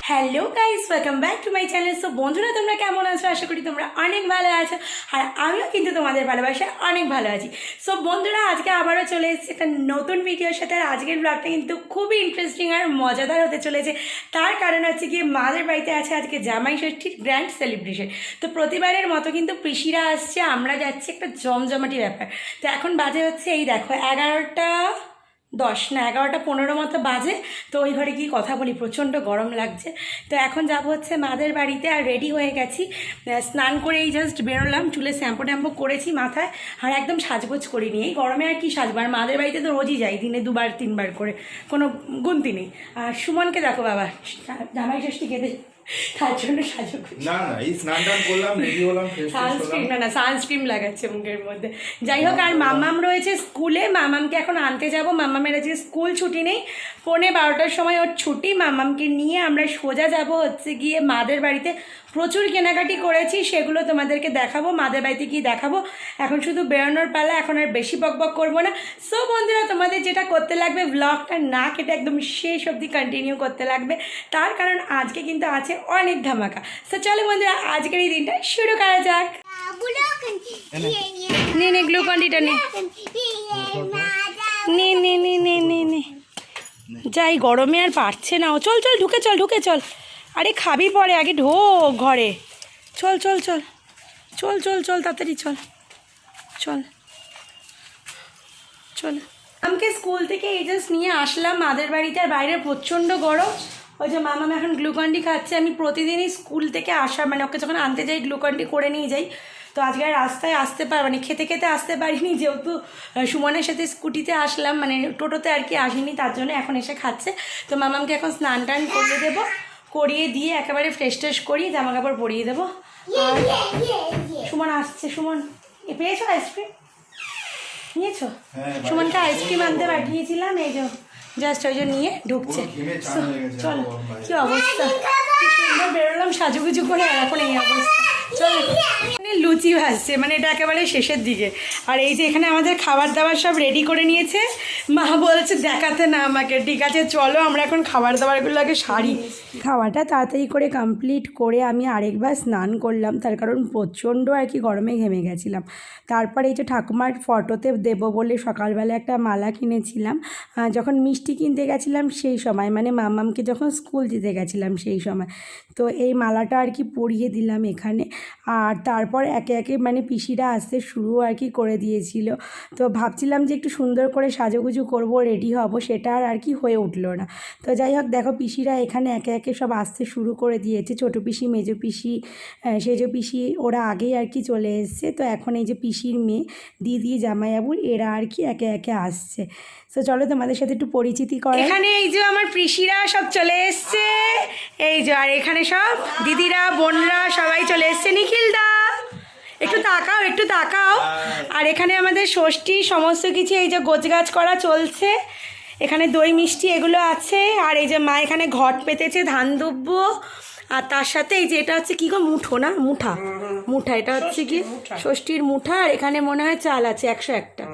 Hello guys, welcome back to my channel. So বন্ধুরা, তোমরা কেমন আছো? আশা করি তোমরা অনেক ভালো আছো, আর আমিও কিন্তু তোমাদের ভালোবাসায় অনেক ভালো আছি। সো বন্ধুরা, আজকে আবারও চলে এসেছি একটা নতুন ভিডিওর সাথে। আর আজকের ব্লগটা কিন্তু খুবই ইন্টারেস্টিং আর মজাদার হতে চলেছে। তার কারণ হচ্ছে কি, মাদের বাড়িতে আছে আজকে জামাই ষষ্ঠীর গ্র্যান্ড সেলিব্রেশন। তো প্রতিবারের মতো কিন্তু পিসিরা আসছে, আমরা যাচ্ছি, একটা জমজমাটি ব্যাপার। তো এখন বাজে হচ্ছে এই দেখো 11:10 না 11:15 মতো বাজে। তো ওই ঘরে গিয়ে কথা বলি, প্রচণ্ড গরম লাগছে। তো এখন যাব হচ্ছে মাদের বাড়িতে, আর রেডি হয়ে গেছি। স্নান করে এই জাস্ট বেরোলাম, চুলে শ্যাম্পু ট্যাম্পু করেছি মাথায়, আর একদম সাজগোজ করিনি। এই গরমে আর কি সাজবো, আর মাদের বাড়িতে তো রোজই যাই, দিনে 2-3 বার করে, কোনো গুনতি নেই। আর সুমনকে দেখো বাবা, জামাই ষষ্ঠী খেতে, তার জন্য সাজগোজ। না এই স্নান টান করলাম, রেডি হলাম, সানস্ক্রিন না সানস্ক্রিন লাগাচ্ছে মুখের মধ্যে। যাই হোক, আর মামাম রয়েছে স্কুলে, মামামকে এখন আনতে যাব। মামামের আজকে স্কুল ছুটি নেই, 11:15টার সময় ওর ছুটি। মামামকে নিয়ে আমরা সোজা যাব হচ্ছে গিয়ে মাদের বাড়িতে। প্রচুর কেনাকাটি করেছি, সেগুলো তোমাদেরকে দেখাবো, মাদের বাড়িতে গিয়ে দেখাবো। এখন শুধু বেরোনোর পালা, এখন আর বেশি বকবক করবো না। সো বন্ধুরা, তোমাদের যেটা করতে লাগবে, ব্লগটা না কেটে একদম শেষ অবধি কন্টিনিউ করতে লাগবে, তার কারণ আজকে কিন্তু আছে অনেক ধামাকা। সো চলো বন্ধুরা, আজকের এই দিনটা শুরু করা যাক। নে গ্লুকন্ডিটা নে নে নে নে নে নে নে যাই, গরমে আর পারছে না ও। চল চল, ঢুকে চল। আরে খাবি পরে, আগে ঢোক ঘরে। চল চল চল চল চল চল তাড়াতাড়ি চল চল চল। আমাকে স্কুল থেকে এই জাস্ট নিয়ে আসলাম মাদের বাড়িতে, আর বাইরে প্রচণ্ড গরম। ওই যে মামাম এখন গ্লুকন্ডি খাচ্ছে। আমি প্রতিদিনই স্কুল থেকে আসা, মানে ওকে যখন আনতে যাই গ্লুকন্ডি করে নিয়ে যাই। তো আজকে রাস্তায় আসতে মানে খেতে খেতে আসতে পারিনি, যেহেতু সুমনের সাথে স্কুটিতে আসলাম, মানে টোটোতে আর কি আসিনি, তার জন্য এখন এসে খাচ্ছে। তো মামামকে এখন স্নান টান করিয়ে দেবো, করিয়ে দিয়ে একেবারে ফ্রেশ ট্রেশ করিয়ে জামা কাপড় পরিয়ে দেবো। আর সুমন আসছে। সুমন পেয়েছো আইসক্রিম? নিয়েছো? সুমনকে আইসক্রিম আনতে পাঠিয়েছিলাম, এই যে জাস্ট ওই যে নিয়ে ঢুকছে। চলো, কি অবস্থা, কি সুন্দর বেরোলাম সাজুগুজু করে, আর এখন এই অবস্থা। চলো, লুচি ভাজছে, মানে এটা একেবারে শেষের দিকে। আর এই যে এখানে আমাদের খাবার দাবার সব রেডি করে নিয়েছে। মা বলছে দেখাতে না আমাকে, ঠিক আছে চলো আমরা এখন খাবার দাবারগুলো আগে সারি। খাওয়াটা তাড়াতাড়ি করে কমপ্লিট করে আমি আরেকবার স্নান করলাম, তার কারণ প্রচণ্ড আর কি গরমে ঘেমে গেছিলাম। তারপরে এই যে ঠাকুমার ফটোতে দেবো বলে সকালবেলা একটা মালা কিনেছিলাম, যখন মিষ্টি কিনতে গেছিলাম সেই সময়, মানে মামামকে যখন স্কুল দিতে গেছিলাম সেই সময়। তো এই মালাটা আর কি পরিয়ে দিলাম এখানে। আর তারপর একে একে মানে পিসিরা আসতে শুরু আর কি করে দিয়েছিল। তো ভাবছিলাম যে একটু সুন্দর করে সাজুগুজু করব, রেডি হব, সেটা আর কি হয়ে উঠলো না। তো যাই হোক, দেখো পিসিরা এখানে একে একে সব আসতে শুরু করে দিয়েছে। ছোটো পিসি, মেজো পিসি, সেজো পিসি, ওরা আগেই আর কি চলে এসছে। তো এখন এই যে পিসির মেয়ে, দিদি, জামাইবাবু, এরা আর কি একে একে আসছে। তো চলো তোমাদের সাথে একটু পরিচিতি করাই। এখানে এই যে আমার পিসিরা সব চলে এসছে, এই যে, আর এখানে সব দিদিরা, বোনরা সবাই চলে এসছে। নিখিলদা একটু তাকাও। আর এখানে আমাদের ষষ্ঠী সমস্ত কিছু এই যে গোছগাছ করা চলছে। এখানে দই মিষ্টি এগুলো আছে। আর এই যে মা এখানে ঘট পেতেছে, ধান দুব্বো, আর তার সাথে এই যে এটা হচ্ছে কি গো, মুঠা, এটা হচ্ছে কি ষষ্ঠীর মুঠা। আর এখানে মনে হয় চাল আছে 101টা,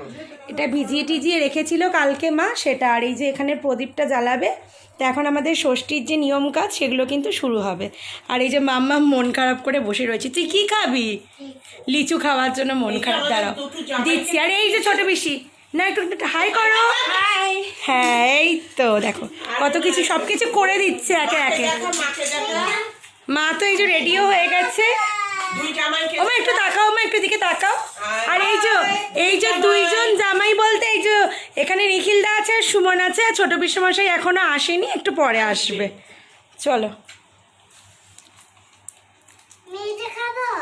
এটা ভিজিয়ে টিজিয়ে রেখেছিল কালকে মা, সেটা। আর এই যে এখানে প্রদীপটা জ্বালাবে। তো এখন আমাদের ষষ্ঠীর যে নিয়ম কাজ সেগুলো কিন্তু শুরু হবে। আর এই যে মাম্মা মন খারাপ করে বসে রয়েছে। তুই কি খাবি? লিচু খাওয়ার জন্য মন খারাপ, দাঁড়াও দিচ্ছি। আর এই যে ছোট বেশি না, একটু হাই করো। হ্যাঁ, এই তো দেখো কত কিছু, সব কিছু করে দিচ্ছে একে একে। মা তো এই যে রেডিও হয়ে গেছে। ওমা একটু তাকাও, মা একটু দিকে তাকাও। আর এই যে দুইজন জামাই বলতে, এই যে এখানে নিখিলদা আছে আর সুমন আছে, আর ছোট পিসমশাই এখনো আসেনি, একটু পরে আসবে। চলো।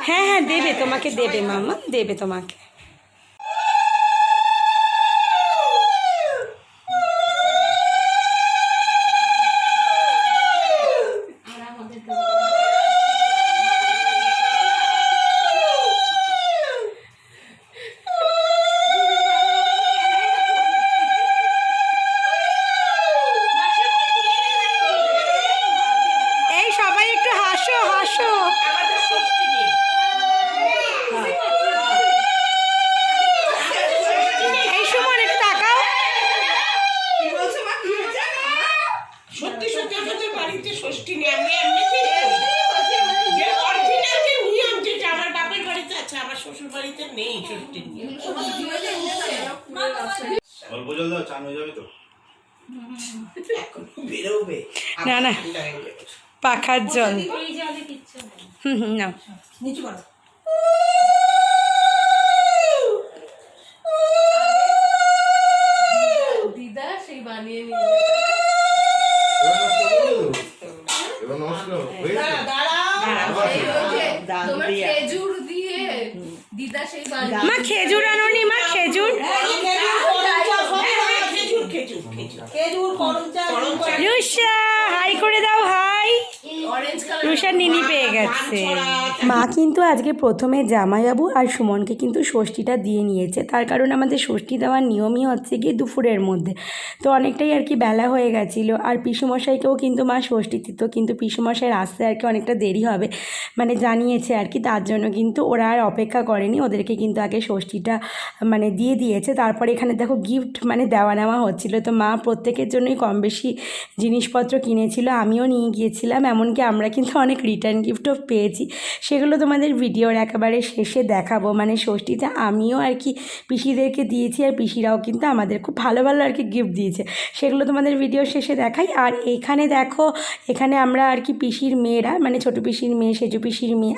হ্যাঁ দেবে তোমাকে, দেবে মামা, দেবে তোমাকে। নেই ছোট্ট অল্প জল দাও, চান হয়ে যাবে তো। এখন বেরোবে না, না। পাখার জল এই জলে কিচ্ছু নেই। না নিচু করো দিদা সেই বানিয়ে নিয়ে এবার নষ্ট হয়ে দাঁড়া গেছে। দাঁড়া এই ওই যে দাঁত তোমার দিয়া। খেজুর দিয়ে দিদা সেই বানিয়ে মা খেজুর আনোনি মা খেজুর খেজুর করম চা রুষা হাই করে দাও হাই অরেঞ্জ কালার রুষা নিনি পেয়ে গেছে মা কিন্তু আজকে প্রথমে জামাইবাবু আর সুমনকে কিন্তু ষষ্ঠীটা দিয়ে নিয়েছে, তার কারণ আমাদের ষষ্ঠী দেওয়ার নিয়মই হচ্ছে গিয়ে দুপুরের মধ্যে। তো অনেকটাই আর কি বেলা হয়ে গেছিলো, আর পিসুমশাইকেও কিন্তু মা ষষ্ঠী দিত, কিন্তু পিসুমশাইয়ের আসতে আর কি অনেকটা দেরি হবে মানে জানিয়েছে আর কি, তার জন্য কিন্তু ওরা আর অপেক্ষা করেনি, ওদেরকে কিন্তু আগে ষষ্ঠীটা মানে দিয়ে দিয়েছে। তারপরে এখানে দেখো গিফট মানে দেওয়া নেওয়া হচ্ছিলো, তো মা প্রত্যেকের জন্যই কম বেশি জিনিসপত্র কিনেছিল, আমিও নিয়ে গিয়েছিলাম, এমনকি আমরা কিন্তু অনেক রিটার্ন গিফটও পেয়েছি, সেগুলো তোমাদের ভিডিওর একেবারে শেষে দেখাবো। মানে ষষ্ঠীতে আমিও আর কি পিসিদেরকে দিয়েছি, আর পিসিরাও কিন্তু আমাদের খুব ভালো ভালো আর কি গিফট দিয়েছে, সেগুলো তোমাদের ভিডিও শেষে দেখাই। আর এখানে দেখো, এখানে আমরা আর কি পিসির মেয়েরা মানে ছোটো পিসির মেয়ে, সেজু পিসির মেয়ে,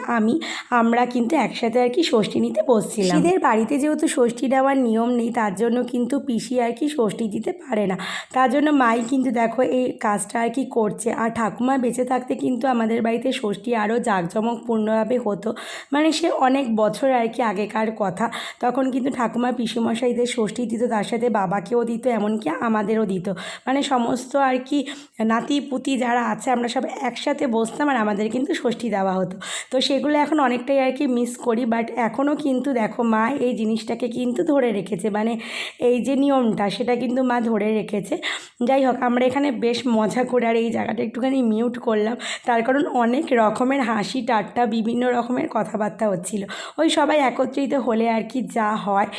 আমরা কিন্তু একসাথে আর কি ষষ্ঠী নিতে বসছিলাম। পিসিদের বাড়িতে যেহেতু ষষ্ঠী দেওয়ার নিয়ম নেই, তার জন্য কিন্তু পিসি আর কি ষষ্ঠী দিতে পারে না, তার জন্য মাই কিন্তু দেখো এই কাজটা আর কি করছে। আর ঠাকুমা বেঁচে থাকতে কিন্তু আমাদের বাড়িতে ষষ্ঠী আরও জাঁকজমকপূর্ণভাবে হতো, মানে সে অনেক বছর আর কি আগেকার কথা, তখন কিন্তু ঠাকুমা পিসুমশাইদের ষষ্ঠী দিত, তার সাথে বাবাকেও দিত, এমনকি আমাদেরও দিত, মানে সমস্ত আর কি নাতি পুতি যারা আছে আমরা সব একসাথে বসতাম আর আমাদের কিন্তু ষষ্ঠী দেওয়া হতো। তো সেগুলো এখন অনেকটাই আর কি মিস করি, বাট এখনও কিন্তু দেখো মা এই জিনিসটাকে কিন্তু ধরে রেখেছে, মানে এই যে নিয়মটা সেটা কিন্তু মা ধরে রেখেছে। যাই হোক, আমরা এখানে বেশ মজা করে, আর এই জায়গাটা একটুখানি মিউট করলাম, তার কারণ অনেক রকমের হাসি ঠাট্টা বিভিন্ন রকমের কথাবার্তা হচ্ছিল, ওই সবাই একত্রিত হলে আর কি যা হয়।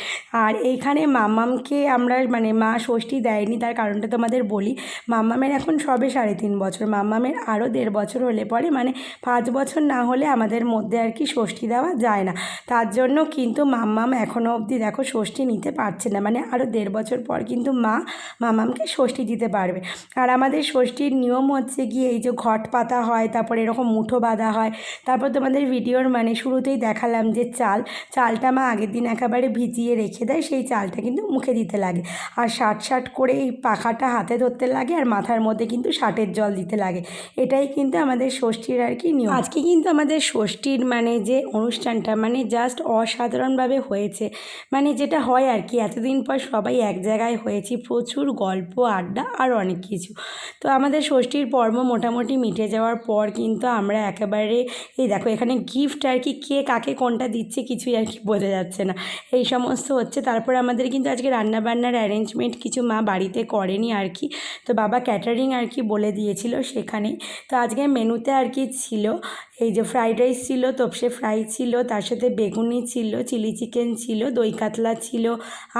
আর এইখানে মাম্মামকে আমরা মানে মা ষষ্ঠী দেয়নি, তার কারণটা তোমাদের বলি। মাম্মামের এখন সবে 3.5 বছর, মাম্মামের আরও 1.5 বছর হলে পরে মানে 5 বছর না হলে আমাদের মধ্যে আর কি ষষ্ঠী দেওয়া যায় না, তার জন্য কিন্তু মাম্মাম এখনও অবধি দেখো ষষ্ঠী নিতে পারছে না, মানে আরও 1.5 বছর পর কিন্তু মাম্মামকে ষষ্ঠী দিতে পারবে। আর আমাদের ষষ্ঠীর নিয়ম হচ্ছে গিয়ে এই যে ঘট পাতা হয়, তারপর এরকম মুঠো বাঁধা হয়, তারপর তোমাদের ভিডিওর মানে শুরুতেই দেখালাম যে চালটা মা আগের দিন একেবারে ভিজিয়ে রেখে দেয়, সেই চালটা কিন্তু মুখে দিতে লাগে, আর ষাট করে এই পাখাটা হাতে ধরতে লাগে, আর মাথার মধ্যে কিন্তু ষাটের জল দিতে লাগে, এটাই কিন্তু আমাদের ষষ্ঠীর আর কি নিয়ম। আজকে কিন্তু আমাদের ষষ্ঠীর মানে যে অনুষ্ঠানটা মানে জাস্ট অসাধারণভাবে হয়েছে, মানে যেটা হয় আর কি এতদিন পর সবাই এক জায়গায় হয়েছি, প্রচুর গল্প আড্ডা আর অনেক কিছু। তো আমাদের ষষ্ঠীর পর্ব মোটামুটি মিটে যাওয়ার পর কিন্তু আমরা একেবারে এই দেখো এখানে গিফট আর কি কে কাকে কোনটা দিচ্ছে কিছুই আর কি বোঝা যাচ্ছে না, এই সমস্ত হচ্ছে। তারপর আমাদের কিন্তু আজকে রান্নাবান্নার অ্যারেঞ্জমেন্ট কিছু মা বাড়িতে করেনি আর কি, তো বাবা ক্যাটারিং আর কি বলে দিয়েছিল সেখানেই। তো আজকে মেনুতে আর কি ছিল এই যে ফ্রাইড রাইস ছিল, তোপসে ফ্রাই ছিল, তার সাথে বেগুনি ছিল, চিলি চিকেন ছিল, দই কাতলা ছিল,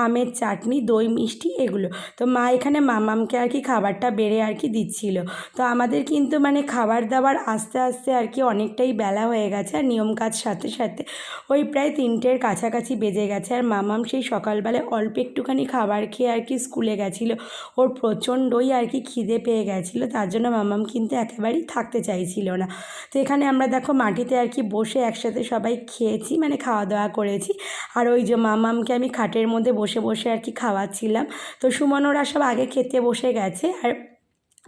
আমের চাটনি, দই মিষ্টি এগুলো। তো মা এখানে মামামকে আর কি খাবারটা বেড়ে আর কি দিচ্ছিল। তো আমাদের কিন্তু মানে খাবার দাবার আস্তে আস্তে আর কি অনেকটাই বেলা হয়ে গেছে, আর নিয়ম কাজ সাথে সাথে ওই প্রায় 3টের কাছাকাছি বেজে গেছে। আর মামাম সেই সকালবেলায় অল্প একটুখানি খাবার খেয়ে আর কি স্কুলে গেছিলো, ওর প্রচণ্ডই আর কি খিদে পেয়ে গেছিলো, তার জন্য মামাম কিন্তু একেবারেই থাকতে চাইছিল না। তো এখানে আমরা দেখো মাটিতে আর কি বসে একসাথে সবাই খেয়েছি, মানে খাওয়া দাওয়া করেছি। আর ওই যে মামামকে আমি খাটের মধ্যে বসে বসে আর কি খাওয়াচ্ছিলাম। তো সুমন ওরা সব আগে খেতে বসে গেছে, আর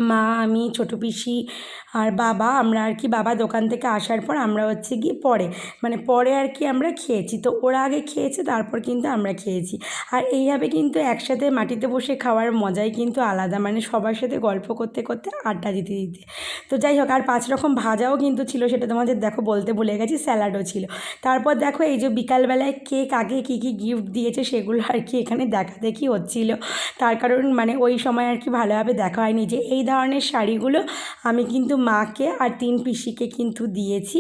মা আমি ছোটো পিসি আর বাবা আমরা আর কি বাবা দোকান থেকে আসার পর আমরা হচ্ছে গিয়ে পরে আর কি আমরা খেয়েছি। তো ওরা আগে খেয়েছে, তারপর কিন্তু আমরা খেয়েছি। আর এইভাবে কিন্তু একসাথে মাটিতে বসে খাওয়ার মজাই কিন্তু আলাদা, মানে সবার সাথে গল্প করতে করতে আড্ডা দিতে দিতে। তো যাই হোক, আর 5 রকম ভাজাও কিন্তু ছিল, সেটা তোমাদের দেখো বলতে ভুলে গেছি, স্যালাডও ছিল। তারপর দেখো এই যে বিকালবেলায় কে কাকে কী কী গিফট দিয়েছে সেগুলো আর কি এখানে দেখা দেখি হচ্ছিল, তার কারণ মানে ওই সময় আর কি ভালোভাবে দেখা হয়নি। যে এই ধরনের শাড়িগুলো আমি কিন্তু মাকে আর 3 পিসিকে কিন্তু দিয়েছি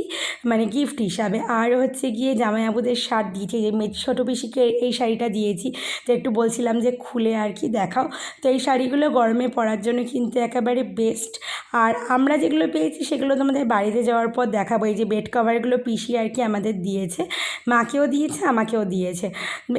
মানে গিফট হিসাবে। আর হচ্ছে গিয়ে জামাইবাবুদের শার্ট দিয়েছি, যে ছোটো পিসিকে এই শাড়িটা দিয়েছি। তো একটু বলছিলাম যে খুলে আর কি দেখাও। তো এই শাড়িগুলো গরমে পরার জন্য কিন্তু একেবারে বেস্ট। আর আমরা যেগুলো পেয়েছি সেগুলো তোমাদের বাড়িতে যাওয়ার পর দেখাবো। এই যে বেড কভারগুলো পিসি আর কি আমাদের দিয়েছে, মাকেও দিয়েছে আমাকেও দিয়েছে।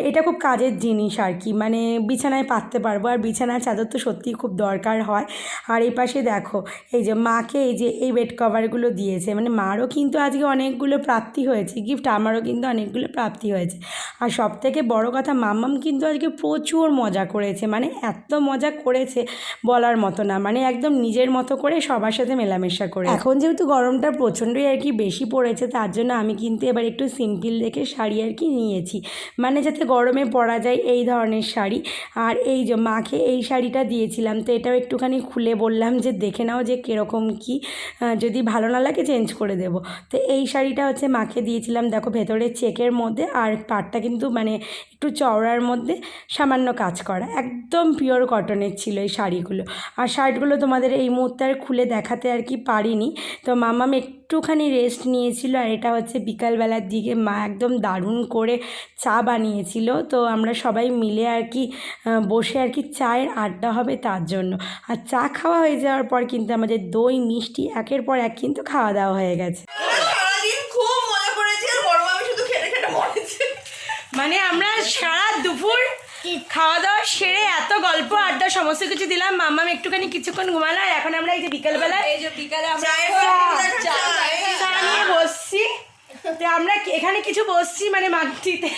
এটা খুব কাজের জিনিস আর কি, মানে বিছানায় পাততে পারবো। আর বিছানার চাদর তো সত্যিই খুব দরকার হয়। আর এই পাশে দেখো এই যে মাকে এই বেড কভারগুলো দিয়েছে, মানে মারও কিন্তু আজকে অনেকগুলো প্রাপ্তি হয়েছে গিফট, আমারও কিন্তু অনেকগুলো প্রাপ্তি হয়েছে। আর সব থেকে বড় কথা মাম্মাম কিন্তু আজকে প্রচুর মজা করেছে, মানে এত মজা করেছে বলার মতো না, মানে একদম নিজের মতো করে সবার সাথে মেলামেশা করে। এখন যেহেতু গরমটা প্রচণ্ডই আর কি বেশি পড়েছে, তার জন্য আমি কিন্তু এবার একটু সিম্পল দেখে শাড়ি আর কি নিয়েছি, মানে যাতে গরমে পরা যায় এই ধরনের শাড়ি। আর এই যে মাকে এই শাড়িটা দিয়েছিলাম, তো এটাও একটুখানি খুলে বললাম যে দেখে নাও যে কীরকম কী, যদি ভালো না লাগে চেঞ্জ করে দেবো। তো এই শাড়িটা হচ্ছে মাকে দিয়েছিলাম, দেখো ভেতরে চেকের মধ্যে আর পাড়টা কিন্তু মানে একটু চওড়ার মধ্যে সামান্য কাজ করা, একদম পিওর কটনের ছিল এই শাড়িগুলো। আর শার্টগুলো তোমাদের এই মুহূর্তে আর খুলে দেখাতে আর কি পারিনি। তো মাম্মাম একটুখানি রেস্ট নিয়েছিল। আর এটা হচ্ছে বিকালবেলার দিকে মা একদম দারুণ করে চা বানিয়েছিল, তো আমরা সবাই মিলে আর কি বসে আর কি চায়ের আড্ডা হবে তার জন্য। আর চা খাওয়া হয়ে যাওয়ার পর কিন্তু আমাদের দই মিষ্টি একের পর এক কিন্তু খাওয়া দাওয়া হয়ে গেছে। সারাদিন খুব মজা করেছি আর বড় মামি শুধু খেটে খেটে মরেছে। মানে আমরা সারা দুপুর খাওয়া দাওয়া সেরে এত গল্প আড্ডা সমস্ত কিছু দিলাম, মাম্মাম একটুখানি কিছুক্ষণ ঘুমালো। আর এখন আমরা এই যে বিকালবেলা এই যে বিকালে আমরা চা নিয়ে বসছি, তো আমরা এখানে কিছু বসছি মানে মাটিতে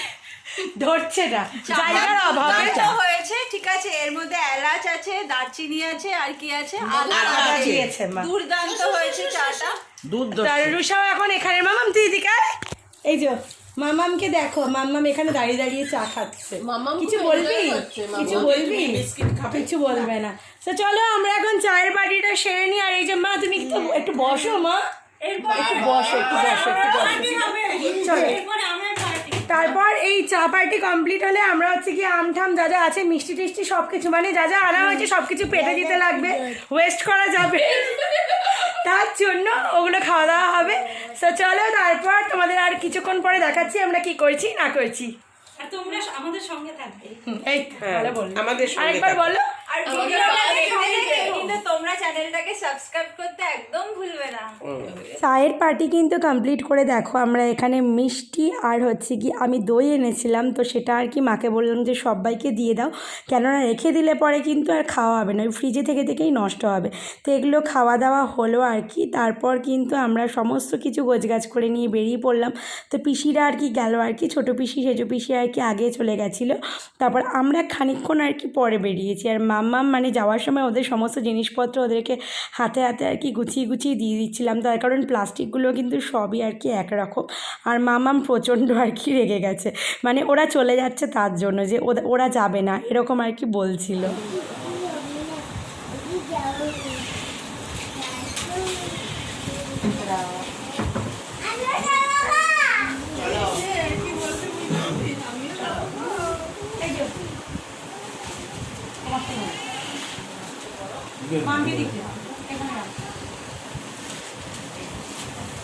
ধরছে না, জায়গার অভাবে হয়েছে। ঠিক আছে, এর মধ্যে এলাচ আছে, দারচিনি আছে, আর কি আছে, আদা দিয়েছে মা, দুর্দান্ত হয়েছে চাটা। তার রুষাও এখন এখানে। মামাম তুই এদিকে আয়। এই যে মামামকে দেখো, মাম্মাম এখানে দাঁড়িয়ে দাঁড়িয়ে চা খাচ্ছে। মাম্মাম কিছু খুব বলবি? enjoy করছে, কিছু বলবি? কিছু বলবে না। তো চলো আমরা এখন চায়ের পার্টিটা সেরে নিই। আর এই যে মা তুমি একটু বসো, মা একটু বসো, চলো। তারপর এই চা পার্টি কমপ্লিট হলে আমরা হচ্ছে কি আমঠাম যা যা আছে মিষ্টি টিষ্টি সব কিছু, মানে যা যা আনা হয়েছে সব কিছু পেটে দিতে লাগবে, ওয়েস্ট করা যাবে তার জন্য ওগুলো খাওয়া দাওয়া হবে। তো চলো তারপর তোমাদের আর কিছুক্ষণ পরে দেখাচ্ছি আমরা কি করছি না করছি। আর তোমরা আমাদের সঙ্গে থাকবে। এই ভালো বললো, আমাদের সঙ্গে আরেকবার বলো। আর ভিডিওটা দেখে কিন্তু তোমরা চ্যানেলটাকে সাবস্ক্রাইব করতে একদম ভুলবে না। চায়ের পার্টি কিন্তু কমপ্লিট করে দেখো আমরা এখানে মিষ্টি আর হচ্ছে কি আমি দই এনেছিলাম, তো সেটা আর কি মাকে বললাম যে সবাইকে দিয়ে দাও, কেননা রেখে দিলে পরে কিন্তু আর খাওয়া হবে না, ফ্রিজে থেকেই নষ্ট হবে। তো এগুলো খাওয়া দাওয়া হলো আর কি। তারপর কিন্তু আমরা সমস্ত কিছু গোছগাছ করে নিয়ে বেরিয়ে পড়লাম। তো পিসিরা আর কি গেল আর কি, ছোটো পিসি সেজো পিসি আর কি আগে চলে গেছিলো। তারপর আমরা খানিকক্ষণ আর কি পরে বেরিয়েছি। আর মাম্মাম মানে যাওয়ার সময় ওদের সমস্ত জিনিসপত্র ওদেরকে হাতে হাতে আর কি গুছিয়ে দিয়ে দিচ্ছিলাম, তার কারণ প্লাস্টিকগুলো কিন্তু সবই আর কি একরকম। আর মাম্মাম প্রচণ্ড আর কি রেগে গেছে, মানে ওরা চলে যাচ্ছে তার জন্য, যে ওরা যাবে না এরকম আর কি বলছিল।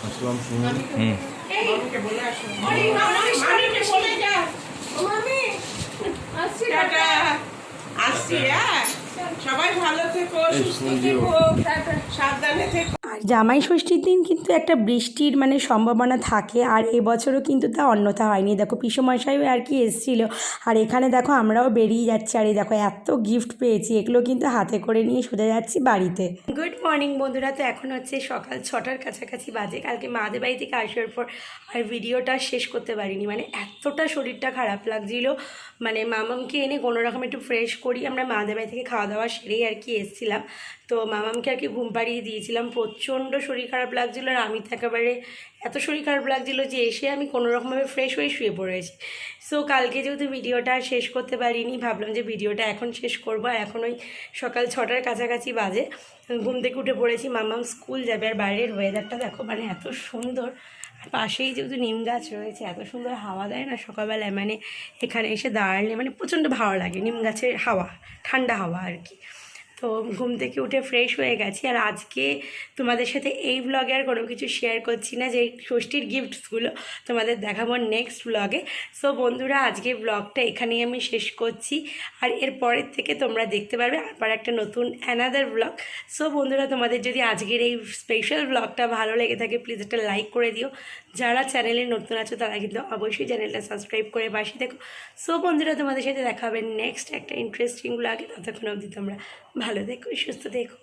আসলাম শুনুন। আসছি, সবাই ভালো থেকো, সুস্থ থেকো, সাবধানে থেকো। আর জামাই ষষ্ঠীর দিন কিন্তু একটা বৃষ্টির মানে সম্ভাবনা থাকে, আর এবছরও কিন্তু তা অন্যথা হয়নি। দেখো পিসমশাইও আর কি এসেছিলো, আর এখানে দেখো আমরাও বেরিয়ে যাচ্ছি। আর এই দেখো এত গিফট পেয়েছি, এগুলো কিন্তু হাতে করে নিয়ে সোজা যাচ্ছি বাড়িতে। গুড মর্নিং বন্ধুরা, তো এখন হচ্ছে সকাল 6টার কাছাকাছি বাজে। কালকে মাদের বাড়ি থেকে আসার পর আর ভিডিওটা শেষ করতে পারিনি, মানে এতটা শরীরটা খারাপ লাগছিলো। মানে মামামকে এনে কোনো রকম একটু ফ্রেশ করি, আমরা মাদের বাড়ি থেকে খাওয়া দাওয়া সেরেই আর কি এসেছিলাম। তো মামামকে আর কি ঘুম পাড়িয়ে দিয়েছিলাম, প্রচণ্ড শরীর খারাপ লাগছিলো। আর আমি তো একেবারে এত শরীর খারাপ লাগছিলো যে এসে আমি কোনো রকমভাবে ফ্রেশ হয়ে শুয়ে পড়েছি। সো কালকে যেহেতু ভিডিওটা শেষ করতে পারিনি, ভাবলাম যে ভিডিওটা এখন শেষ করবো। আর এখন ওই সকাল 6টার কাছাকাছি বাজে, ঘুম থেকে উঠে পড়েছি, মামাম স্কুল যাবে। আর বাইরের ওয়েদারটা দেখো, মানে এত সুন্দর। আর পাশেই যেহেতু নিম গাছ রয়েছে, এত সুন্দর হাওয়া দেয় না সকালবেলায়, মানে এখানে এসে দাঁড়ালে মানে প্রচণ্ড ভালো লাগে। নিম গাছের হাওয়া, ঠান্ডা হাওয়া আর কি। তো ঘুম থেকে উঠে ফ্রেশ হয়ে গেছি। আর আজকে তোমাদের সাথে এই ব্লগে আর কোনো কিছু শেয়ার করছি না, যে ষষ্ঠীর গিফটসগুলো তোমাদের দেখাবো নেক্সট ব্লগে। সো বন্ধুরা, আজকে ব্লগটা এখানেই আমি শেষ করছি, আর এর পরের থেকে তোমরা দেখতে পারবে আবার একটা নতুন অ্যানাদার ব্লগ। সো বন্ধুরা, তোমাদের যদি আজকের এই স্পেশাল ব্লগটা ভালো লেগে থাকে প্লিজ একটা লাইক করে দিও। যারা চ্যানেলে নতুন আছো তারা কিন্তু অবশ্যই চ্যানেলটা সাবস্ক্রাইব করে পাশে দেখো। সো বন্ধুরা, তোমাদের সাথে দেখা হবে নেক্সট একটা ইন্টারেস্টিং ব্লগে। ততক্ষণ অবধি তোমরা ভালো থেকো, সুস্থ থেকো।